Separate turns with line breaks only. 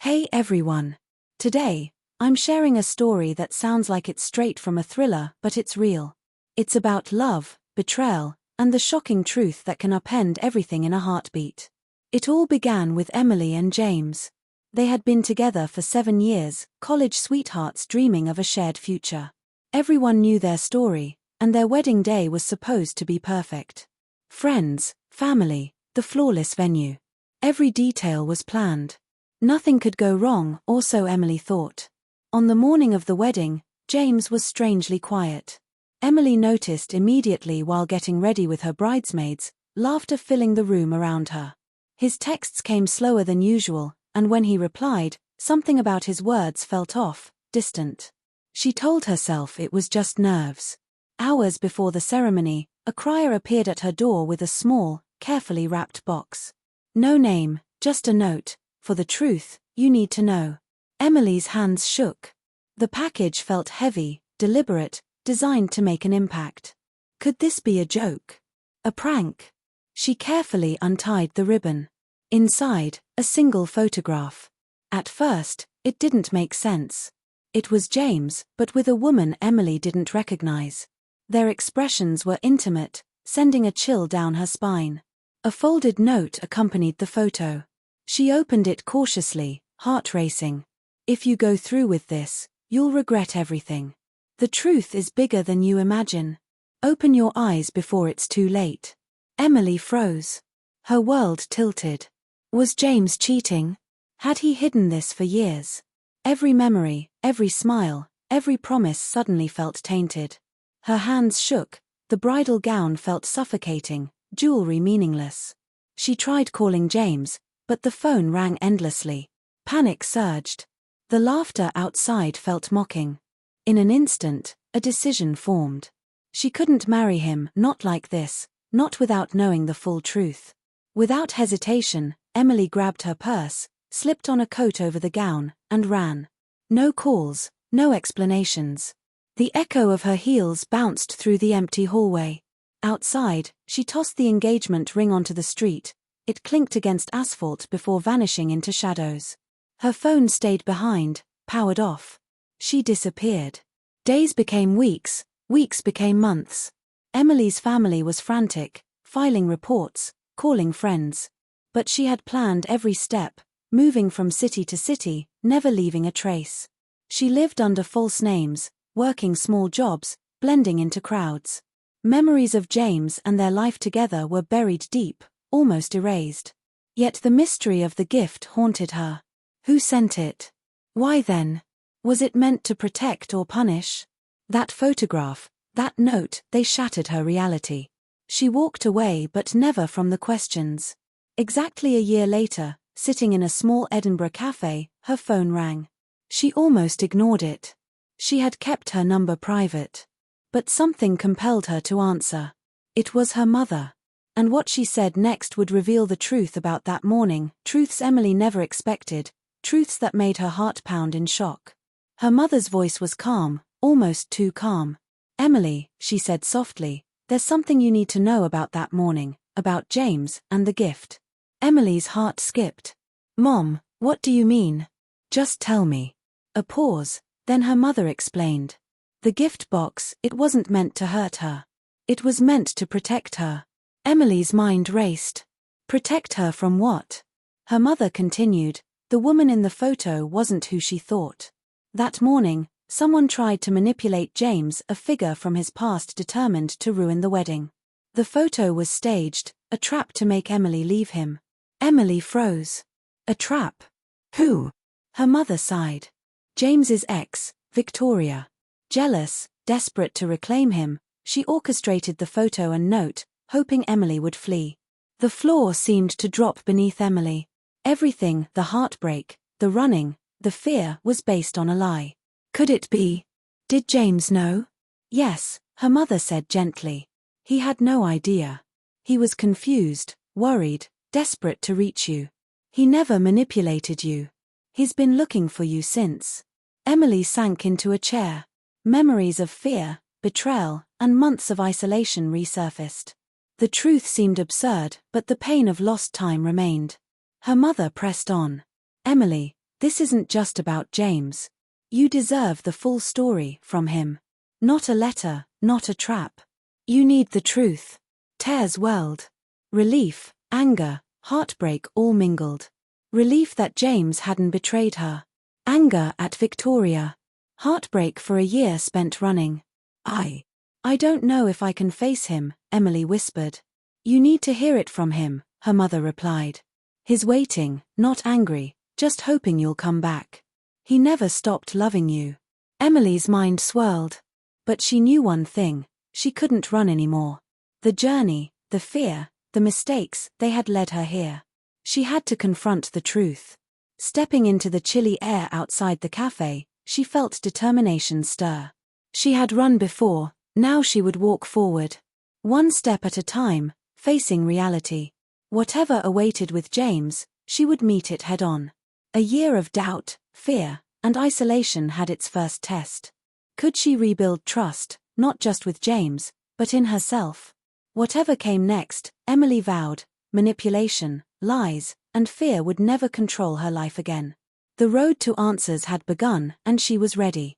Hey everyone! Today, I'm sharing a story that sounds like it's straight from a thriller, but it's real. It's about love, betrayal, and the shocking truth that can upend everything in a heartbeat. It all began with Emily and James. They had been together for 7 years, college sweethearts dreaming of a shared future. Everyone knew their story, and their wedding day was supposed to be perfect. Friends, family, the flawless venue. Every detail was planned. Nothing could go wrong, or so Emily thought. On the morning of the wedding, James was strangely quiet. Emily noticed immediately while getting ready with her bridesmaids, laughter filling the room around her. His texts came slower than usual, and when he replied, something about his words felt off, distant. She told herself it was just nerves. Hours before the ceremony, a crier appeared at her door with a small, carefully wrapped box. No name, just a note. For the truth, you need to know. Emily's hands shook. The package felt heavy, deliberate, designed to make an impact. Could this be a joke? A prank? She carefully untied the ribbon. Inside, a single photograph. At first, it didn't make sense. It was James, but with a woman Emily didn't recognize. Their expressions were intimate, sending a chill down her spine. A folded note accompanied the photo. She opened it cautiously, heart racing. If you go through with this, you'll regret everything. The truth is bigger than you imagine. Open your eyes before it's too late. Emily froze. Her world tilted. Was James cheating? Had he hidden this for years? Every memory, every smile, every promise suddenly felt tainted. Her hands shook, the bridal gown felt suffocating, jewelry meaningless. She tried calling James, but the phone rang endlessly. Panic surged. The laughter outside felt mocking. In an instant, a decision formed. She couldn't marry him, not like this, not without knowing the full truth. Without hesitation, Emily grabbed her purse, slipped on a coat over the gown, and ran. No calls, no explanations. The echo of her heels bounced through the empty hallway. Outside, she tossed the engagement ring onto the street. It clinked against asphalt before vanishing into shadows. Her phone stayed behind, powered off. She disappeared. Days became weeks, weeks became months. Emily's family was frantic, filing reports, calling friends. But she had planned every step, moving from city to city, never leaving a trace. She lived under false names, working small jobs, blending into crowds. Memories of James and their life together were buried deep, almost erased. Yet the mystery of the gift haunted her. Who sent it? Why then? Was it meant to protect or punish? That photograph, that note, they shattered her reality. She walked away but never from the questions. Exactly a year later, sitting in a small Edinburgh cafe, her phone rang. She almost ignored it. She had kept her number private. But something compelled her to answer. It was her mother. And what she said next would reveal the truth about that morning, truths Emily never expected, truths that made her heart pound in shock. Her mother's voice was calm, almost too calm. "Emily," she said softly, "there's something you need to know about that morning, about James and the gift." Emily's heart skipped. "Mom, what do you mean? Just tell me." A pause, then her mother explained. The gift box, it wasn't meant to hurt her. It was meant to protect her. Emily's mind raced. Protect her from what? Her mother continued, "The woman in the photo wasn't who she thought. That morning, someone tried to manipulate James, a figure from his past determined to ruin the wedding. The photo was staged, a trap to make Emily leave him." Emily froze. A trap? Who? Her mother sighed. James's ex, Victoria. Jealous, desperate to reclaim him, she orchestrated the photo and note, hoping Emily would flee. The floor seemed to drop beneath Emily. Everything, the heartbreak, the running, the fear, was based on a lie. Could it be? Did James know? Yes, her mother said gently. He had no idea. He was confused, worried, desperate to reach you. He never manipulated you. He's been looking for you since. Emily sank into a chair. Memories of fear, betrayal, and months of isolation resurfaced. The truth seemed absurd, but the pain of lost time remained. Her mother pressed on. "Emily, This isn't just about James. You deserve the full story from him. Not a letter, not a trap. You need the truth. Tears welled. Relief, anger, heartbreak all mingled. Relief that James hadn't betrayed her. Anger at Victoria. Heartbreak for a year spent running. I don't know if I can face him, Emily whispered. You need to hear it from him, her mother replied. He's waiting, not angry, just hoping you'll come back. He never stopped loving you. Emily's mind swirled. But she knew one thing, she couldn't run anymore. The journey, the fear, the mistakes, they had led her here. She had to confront the truth. Stepping into the chilly air outside the cafe, she felt determination stir. She had run before, now she would walk forward. One step at a time, facing reality. Whatever awaited with James, she would meet it head-on. A year of doubt, fear, and isolation had its first test. Could she rebuild trust, not just with James, but in herself? Whatever came next, Emily vowed, manipulation, lies, and fear would never control her life again. The road to answers had begun, and she was ready.